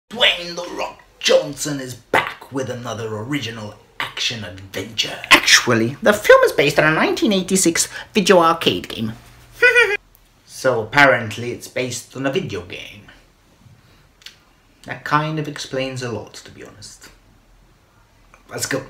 Dwayne "The Rock" Johnson is back with another original action adventure. Actually, the film is based on a 1986 video arcade game. So apparently it's based on a video game. That kind of explains a lot, to be honest. Let's go.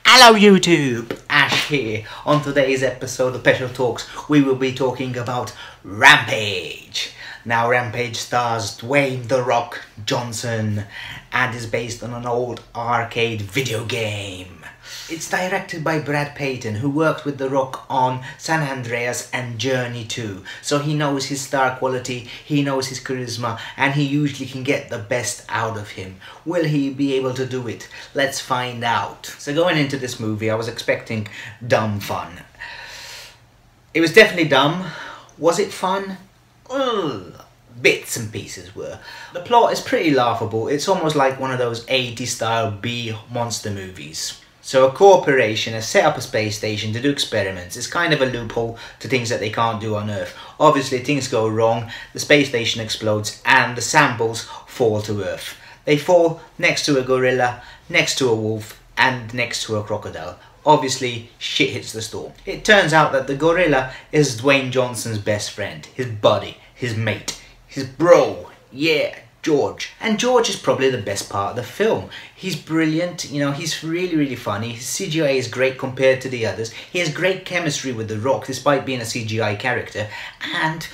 Hello YouTube! Ash here. On today's episode of Special Talks, we will be talking about Rampage. Now Rampage stars Dwayne "The Rock" Johnson and is based on an old arcade video game. It's directed by Brad Payton, who worked with The Rock on San Andreas and Journey 2. So he knows his star quality, he knows his charisma, and he usually can get the best out of him. Will he be able to do it? Let's find out. So going into this movie, I was expecting dumb fun. It was definitely dumb. Was it fun? Bits and pieces were. The plot is pretty laughable. It's almost like one of those 80s style B monster movies. So a corporation has set up a space station to do experiments. It's kind of a loophole to things that they can't do on Earth. Obviously things go wrong, the space station explodes and the samples fall to Earth. They fall next to a gorilla, next to a wolf and next to a crocodile. Obviously shit hits the storm. It turns out that the gorilla is Dwayne Johnson's best friend, his buddy, his mate, his bro, yeah, George. And George is probably the best part of the film. He's brilliant, you know, he's really funny. His CGI is great compared to the others. He has great chemistry with The Rock despite being a CGI character. And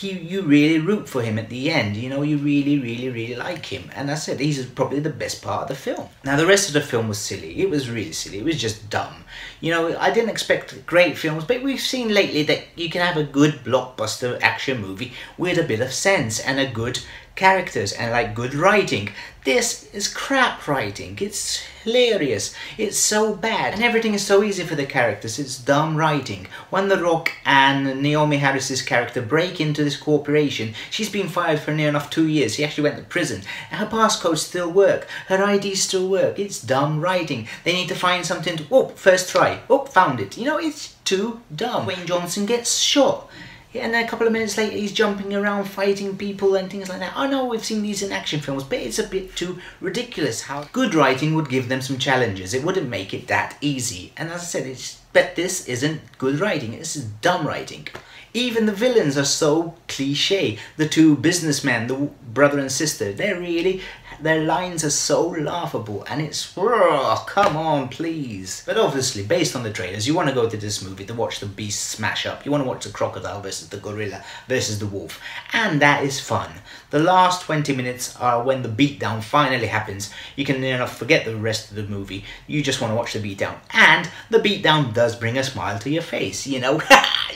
you really root for him at the end, you know, you really like him. And that's it, he's probably the best part of the film. Now the rest of the film was silly, it was really silly, it was just dumb. You know, I didn't expect great films, but we've seen lately that you can have a good blockbuster action movie with a bit of sense and a good characters and like good writing. This is crap writing. It's hilarious. It's so bad. And everything is so easy for the characters. It's dumb writing. When The Rock and Naomi Harris's character break into this corporation, she's been fired for near enough 2 years. She actually went to prison. And her passcodes still work. Her IDs still work. It's dumb writing. They need to find something to... Oh, first try. Oh, found it. You know, it's too dumb. Dwayne Johnson gets shot. And then a couple of minutes later he's jumping around fighting people and things like that. I know we've seen these in action films, but it's a bit too ridiculous. How good writing would give them some challenges. It wouldn't make it that easy. And as I said, but this isn't good writing. This is dumb writing. Even the villains are so cliche. The two businessmen, the brother and sister, their lines are so laughable and it's, come on please. But obviously, based on the trailers, you want to go to this movie to watch the beasts smash up. You want to watch the crocodile versus the gorilla versus the wolf. And that is fun. The last 20 minutes are when the beatdown finally happens. You can near enough forget the rest of the movie. You just want to watch the beatdown. And the beatdown does bring a smile to your face, you know.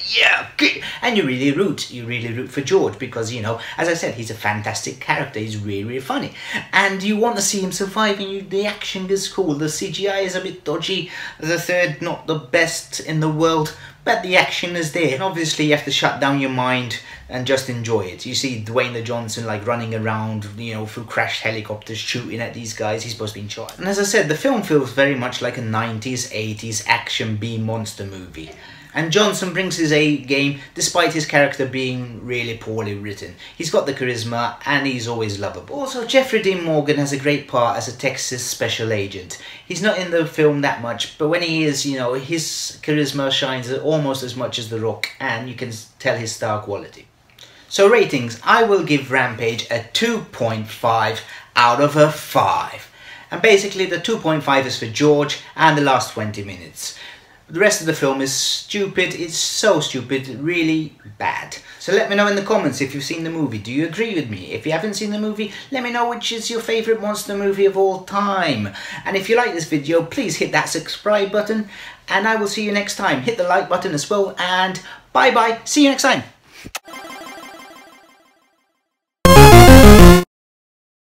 Yeah, good. And you really root for George because, you know, as I said, he's a fantastic character. He's really funny. And you want to see him survive, and the action is cool. The CGI is a bit dodgy. As I said, not the best in the world, but the action is there. And obviously you have to shut down your mind and just enjoy it. You see Dwayne the Johnson like running around, you know, through crashed helicopters shooting at these guys. He's supposed to be in charge. And as I said, the film feels very much like a 90s, 80s action B-monster movie. And Johnson brings his A game despite his character being really poorly written. He's got the charisma and he's always lovable. Also, Jeffrey Dean Morgan has a great part as a Texas special agent. He's not in the film that much, but when he is, you know, his charisma shines almost as much as The Rock and you can tell his star quality. So ratings, I will give Rampage a 2.5 out of a 5. And basically the 2.5 is for George and the last 20 minutes. The rest of the film is stupid. It's so stupid, really bad. So let me know in the comments if you've seen the movie. Do you agree with me? If you haven't seen the movie, let me know which is your favourite monster movie of all time. And if you like this video, please hit that subscribe button. And I will see you next time. Hit the like button as well. And bye bye. See you next time.